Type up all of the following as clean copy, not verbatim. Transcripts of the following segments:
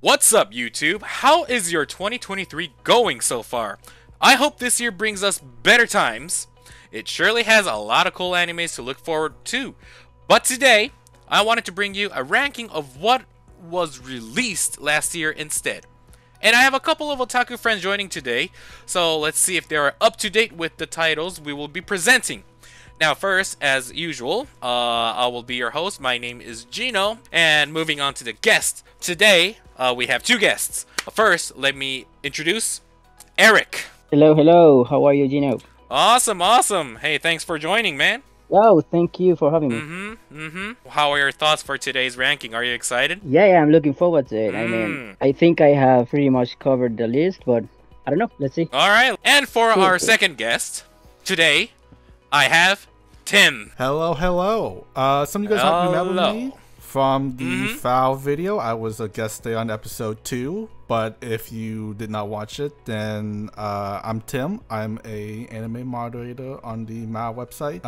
What's up, YouTube? How is your 2023 going so far? I hope this year brings us better times. It surely has a lot of cool animes to look forward to. But today, I wanted to bring you a ranking of what was released last year instead. And I have a couple of otaku friends joining today, so let's see if they are up to date with the titles we will be presenting. Now first, as usual, I will be your host. My name is Gino, and moving on to the guest. Today, we have two guests. First, let me introduce Eric. Hello, hello. How are you, Gino? Awesome, awesome. Hey, thanks for joining, man. Oh, thank you for having me. How are your thoughts for today's ranking? Are you excited? Yeah, I'm looking forward to it. I mean, I think I have pretty much covered the list, but I don't know. Let's see. All right. And for our second guest, today, I have Tim. Hello, hello. Some of you guys might remember me from the Foul video. I was a guest there on episode 2, but if you did not watch it, then I'm Tim. I'm a anime moderator on the MA website.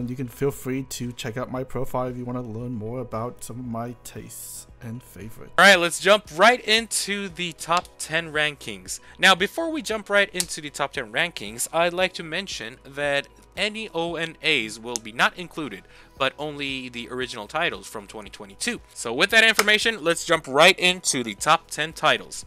You can feel free to check out my profile if you want to learn more about some of my tastes and favorites. All right, let's jump right into the top 10 rankings. Now, before we jump right into the top 10 rankings, I'd like to mention that any ONAs will be not included, but only the original titles from 2022. So with that information, let's jump right into the top 10 titles.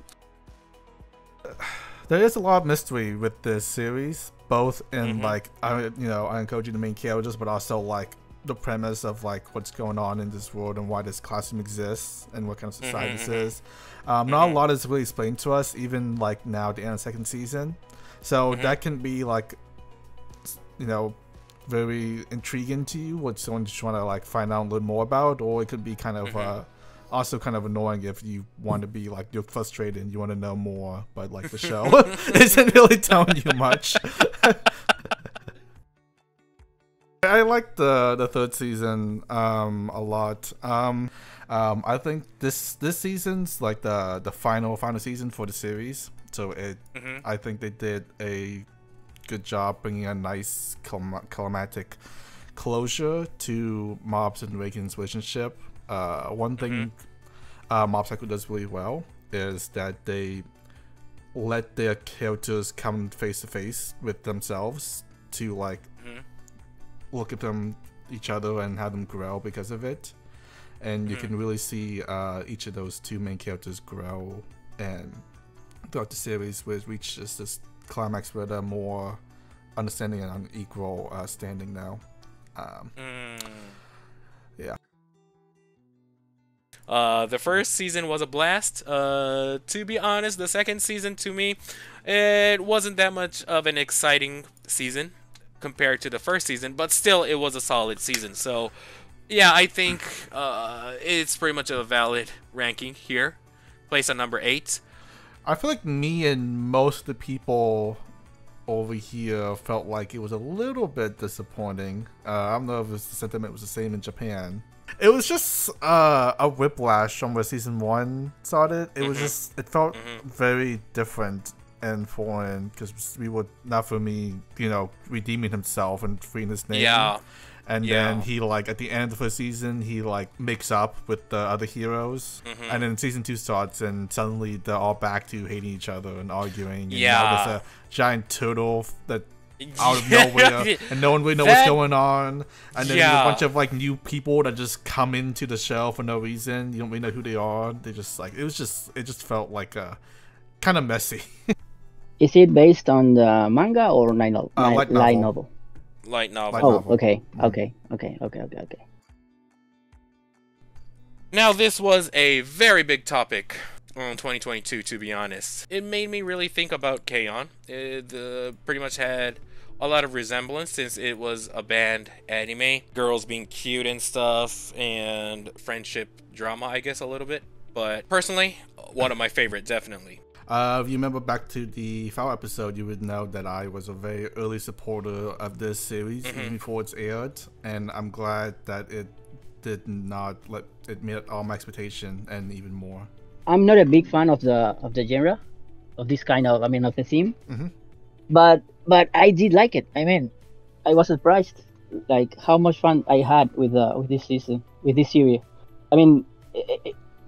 There is a lot of mystery with this series, both in like, I encourage the main characters, but also like the premise of like what's going on in this world and why this classroom exists and what kind of society this is. Not a lot is really explained to us, even like now at the end of the second season. So that can be like, very intriguing to you, what someone just want to like find out a little more about, or it could be kind of also kind of annoying if you want to be like, you're frustrated and you want to know more, but like the show isn't really telling you much. I like the third season a lot. I think this season's like the final season for the series, so I think they did a good job bringing a nice climatic closure to Mobs and Reagan's relationship. One thing Mob Psycho does really well is that they let their characters come face to face with themselves to like look at each other and have them grow because of it, and you can really see each of those two main characters grow, and throughout the series where it reaches this climax where they're more understanding and on equal standing now. Yeah. The first season was a blast. To be honest, the second season to me, it wasn't that much of an exciting season compared to the first season, but still it was a solid season. So yeah, I think it's pretty much a valid ranking here. Placed on number 8. I feel like me and most of the people over here felt like it was a little bit disappointing. I don't know if the sentiment was the same in Japan. It was just a whiplash from where season 1 started. It was just, it felt very different and foreign, because we were Nafumi, redeeming himself and freeing his name. Yeah. And then he, like, at the end of the first season, he, like, makes up with the other heroes. And then season 2 starts, and suddenly they're all back to hating each other and arguing. And there's a giant turtle that out of nowhere, and no one really knows what's going on. And then there's a bunch of, like, new people that just come into the show for no reason. You don't really know who they are. They just, like, it just felt like kind of messy. Is it based on the manga or light novel? Light novel. Oh, okay. Now, this was a very big topic in 2022, to be honest. It made me really think about K-On! It pretty much had a lot of resemblance, since it was a banned anime. Girls being cute and stuff, and friendship drama, I guess, a little bit. But personally, one of my favorite, definitely. If you remember back to the Foul episode, you would know that I was a very early supporter of this series even before it's aired, and I'm glad that it did not let it meet all my expectation and even more. I'm not a big fan of the genre, of this kind of, of the theme, but I did like it. I was surprised, like how much fun I had with this season, with this series.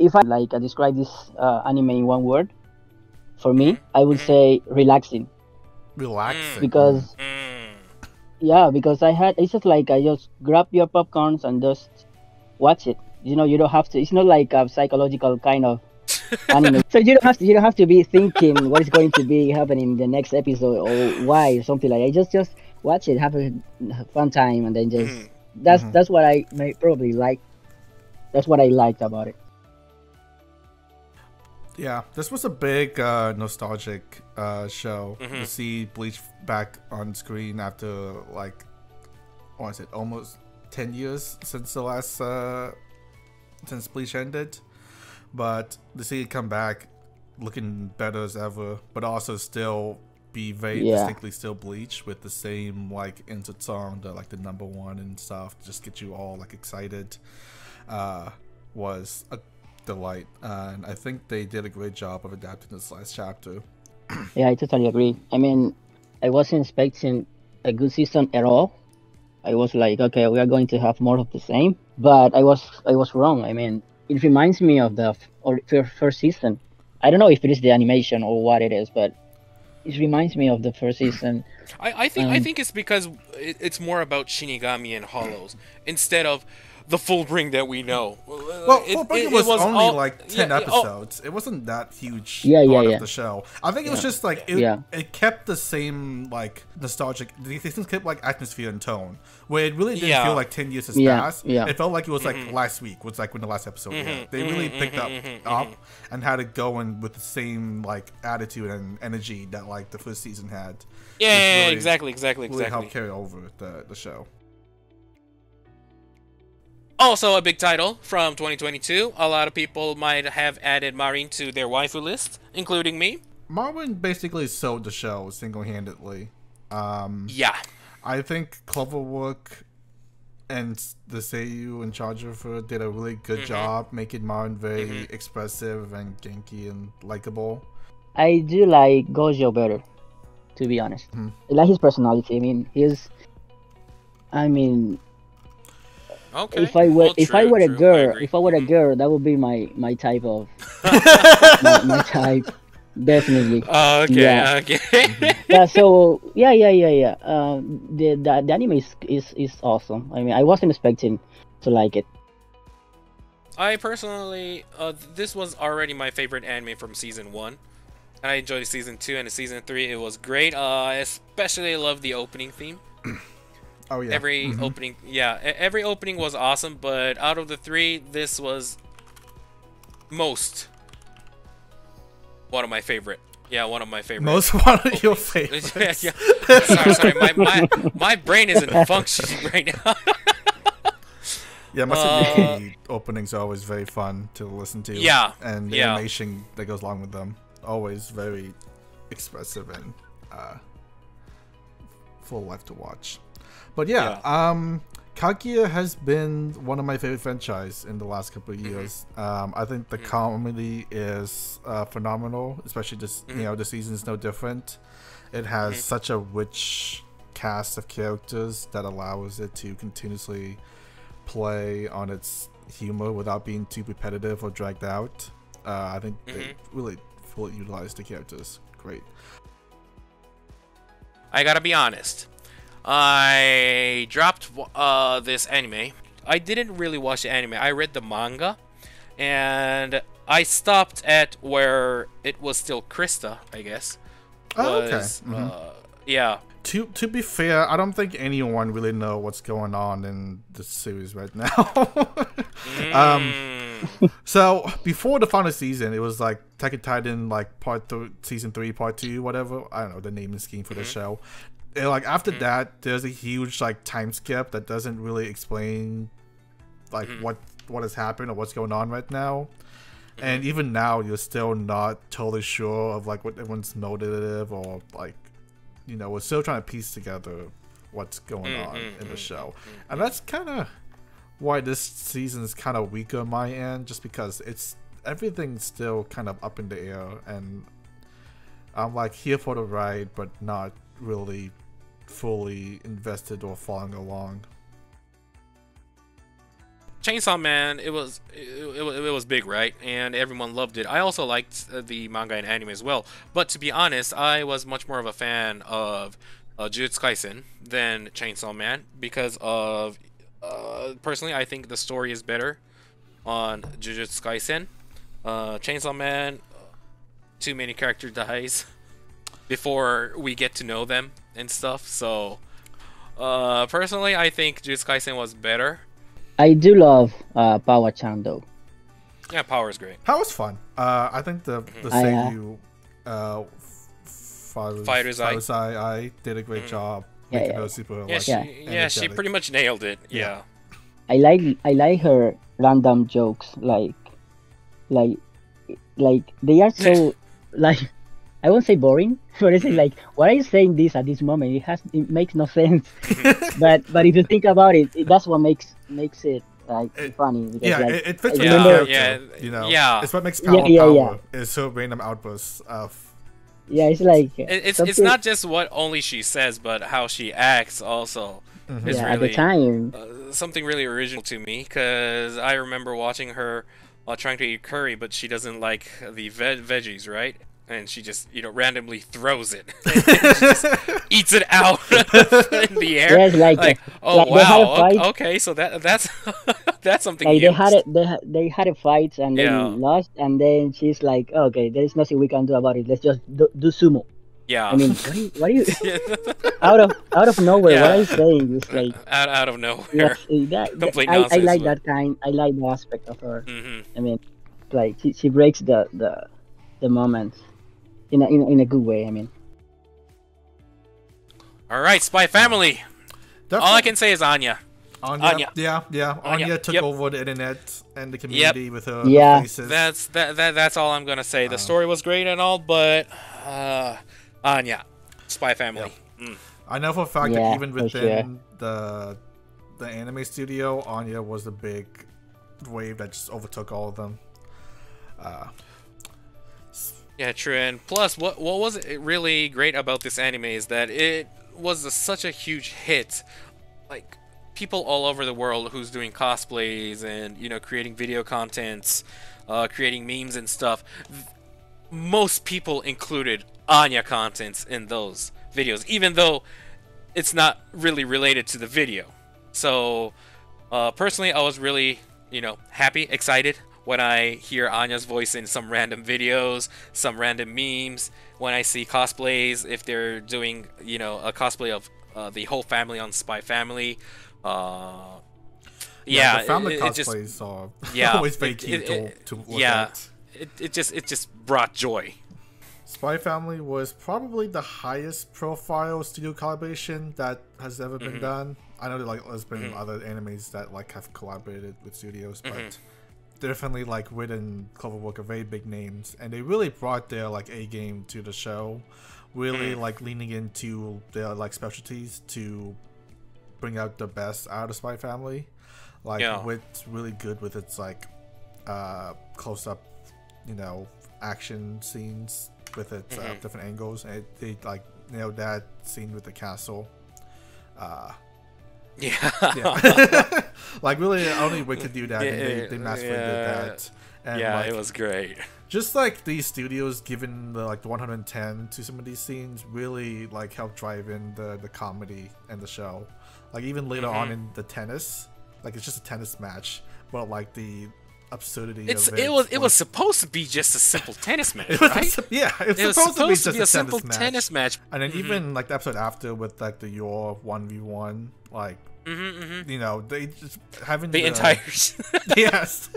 if I like describe this anime in one word, for me, I would say relaxing. Relaxing. Because yeah, because it's just like I just grab your popcorns and just watch it. You know, you don't have to. It's not like a psychological kind of anime, so you don't have to be thinking what is going to be happening in the next episode or why or something like that. Just watch it, have a fun time, and then just that's what I may probably like. That's what I liked about it. Yeah, this was a big nostalgic show to see Bleach back on screen after like, what is it, almost 10 years since the last since Bleach ended. But to see it come back looking better as ever, but also still be very distinctly still Bleach with the same like insert song, the number one and stuff, just get you all like excited, was a delight. And I think they did a great job of adapting this last chapter. Yeah, I totally agree. I mean, I wasn't expecting a good season at all. I was like, okay, we are going to have more of the same, but I was wrong. I mean, it reminds me of the first season. I don't know if it is the animation or what it is, but it reminds me of the first season. I think it's because it's more about Shinigami and Hollows instead of the full bring that we know. Well, Fullbring was only like 10 episodes. It wasn't that huge part of the show. I think it was just like it kept the same like nostalgic. The things kept like atmosphere and tone, where it really didn't feel like 10 years has passed. It felt like it was like last week was like when the last episode was. They really picked up and had it going with the same like attitude and energy that like the first season had. Yeah, really, exactly. Really helped carry over the show. Also, a big title from 2022. A lot of people might have added Marin to their waifu list, including me. Marin basically sold the show single-handedly. Yeah. I think Cloverwork and the seiyuu in charge of her did a really good job making Marin very expressive and genki and likable. I do like Gojo better, to be honest. I like his personality. Okay. If I were a girl, that would be my type of my type, definitely. Okay. Yeah. So yeah. The anime is awesome. I mean, I wasn't expecting to like it. I personally, this was already my favorite anime from season 1. I enjoyed season 2 and season 3. It was great. Especially love the opening theme. Oh yeah. Every opening was awesome, but out of the 3, this was one of my favorite. Yeah, one of my favorite. Most one of your favorites. Sorry. My brain isn't functioning right now. Yeah, Masayuki openings are always very fun to listen to. Yeah. And the animation that goes along with them, always very expressive and full of life to watch. But Kaguya has been one of my favorite franchise in the last couple of years. I think the comedy is phenomenal, especially this. The season is no different. It has such a rich cast of characters that allows it to continuously play on its humor without being too repetitive or dragged out. I think they really fully utilized the characters. Great. I gotta be honest. I dropped this anime. I didn't really watch the anime. I read the manga, and I stopped at where it was still Krista, I guess. Okay. Yeah. To be fair, I don't think anyone really know what's going on in the series right now. So before the final season, it was like Attack on Titan, like season 3, part 2, whatever. I don't know the naming scheme for the show. And like after that, there's a huge like time skip that doesn't really explain like what has happened or what's going on right now. And even now, you're still not totally sure of like what everyone's motive or like, we're still trying to piece together what's going on in the show. And that's kind of why this season is kind of weaker on my end, just because everything's still kind of up in the air, and I'm like here for the ride, but not really fully invested or following along. Chainsaw Man, it was big, right? And everyone loved it. I also liked the manga and anime as well. But to be honest, I was much more of a fan of Jujutsu Kaisen than Chainsaw Man because of personally, I think the story is better on Jujutsu Kaisen. Chainsaw Man, too many character dies before we get to know them and stuff. So personally, I think Jujutsu Kaisen was better. I do love Power-chan though. Yeah, Power is great. Power's fun. I think the Seiyu Fighters I did a great job making those super she pretty much nailed it. Yeah. I like her random jokes, like they are so like I won't say boring, but it's like, why are you saying this at this moment? It makes no sense. but if you think about it, that's what makes it like funny. Because, yeah, like, it fits with the character, you know. Yeah, it's what makes Power is so random outbursts of. Yeah, it's like it's not just what only she says, but how she acts also. Is really, at the time, something really original to me, because I remember watching her trying to eat curry, but she doesn't like the veggies, right? And she just, randomly throws it. And she just eats it out in the air. Yeah, like oh like wow, okay, so that's that's something. Like new. they had a fight and they lost, and then she's like, okay, there's nothing we can do about it. Let's just do sumo. Yeah. I mean, what are you out of nowhere? What are you saying? It's like out of nowhere. Complete nonsense. I like that kind. I like the aspect of her. I mean, like she breaks the moment in a good way. I mean. All right, Spy Family. Definitely. All I can say is Anya. Anya. Yeah. Anya took over the internet and the community with her faces. That's all I'm gonna say. The story was great and all, but Anya, Spy Family. I know for a fact that even within the anime studio, Anya was the big wave that just overtook all of them. Yeah, true. And plus, what was really great about this anime is that it was such a huge hit. Like, people all over the world who's doing cosplays and creating video contents, creating memes and stuff. Most people included Anya contents in those videos, even though it's not really related to the video. So personally, I was really happy, excited when I hear Anya's voice in some random videos, some random memes, when I see cosplays, if they're doing a cosplay of the whole family on Spy Family. The family cosplays are always very cute to look at. It just brought joy. Spy Family was probably the highest profile studio collaboration that has ever been done. I know that there's been other animes that have collaborated with studios, but definitely Wit and Cloverwork are very big names, and they really brought their A game to the show, really leaning into their specialties to bring out the best out of Spy Family. Wit's really good with its close up, action scenes with its different angles, and they nailed that scene with the castle. Really only Wit could do that, and they masterfully did that. And it was great. Just these studios giving the 110 to some of these scenes really helped drive in the comedy and the show. Even later on in the tennis, it's just a tennis match, but the absurdity of it. It was supposed to be just a simple tennis match, right? It was supposed to be just a simple tennis match. And then even the episode after with the Your 1v1, they just having the entire yes,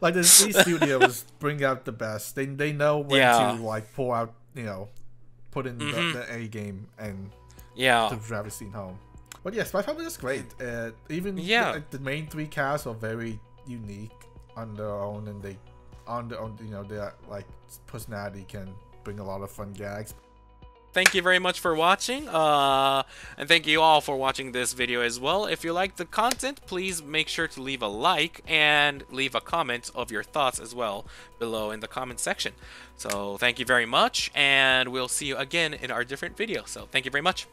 these studios bring out the best. They know when to pour out, put in the A game and to drive the scene home. But yeah, Spy Family is great. Even the main three casts are very unique on their own, and they their personality can bring a lot of fun gags. Thank you very much for watching, and thank you all for watching this video as well. If you like the content, please make sure to leave a like and leave a comment of your thoughts as well below in the comment section. So thank you very much, and we'll see you again in our different video. So thank you very much.